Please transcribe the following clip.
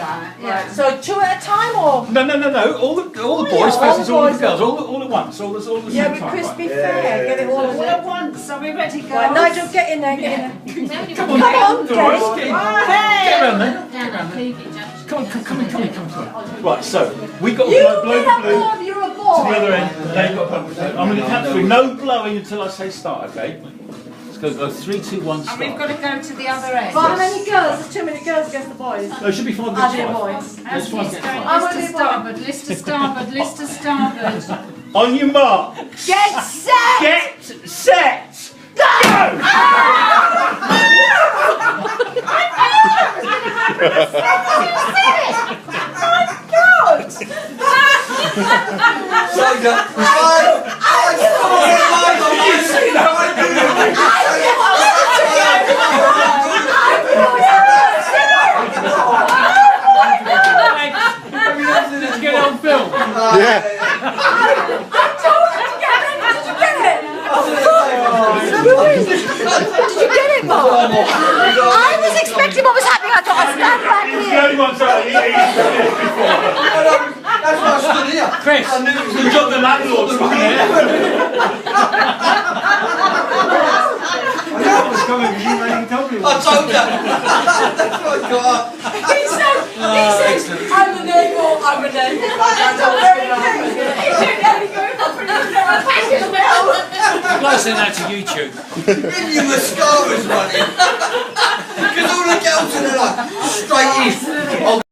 Right. So 2 at a time, or? No. All the boys versus all the girls, all at once, all the same Yeah, time. with crispy fair. Get it all at once. Are we ready, girls? Right, Nigel, get in there, get in there. Come on, Get around there. Come on. Right, so we got to blow the balloon You're a to the boy. other end. They've got to blow the balloon. I'm going to count through. No blowing until I say start. Okay. Let's go 3, 2, 1, start. And we've got to go to the other end. But how many girls? There's too many girls against the boys. No, it should be 5 I'll against do 5. boys. Let's try and get 5. List to starboard, list to starboard. On your mark. Get set! Get set. Go! Get on film. Yeah. Did you get it, Mark? I was expecting what was happening. I thought I'd stand back He's the here. only one saying he's before. That's why I stood here. Chris, you got the landlord's one there. I was coming because you already told me. I told you. That's what I got. He said, I'm the neighbour, I'm a neighbour. I've got to send that to YouTube. Even your mascara's running. Because all the girls are like, straight in.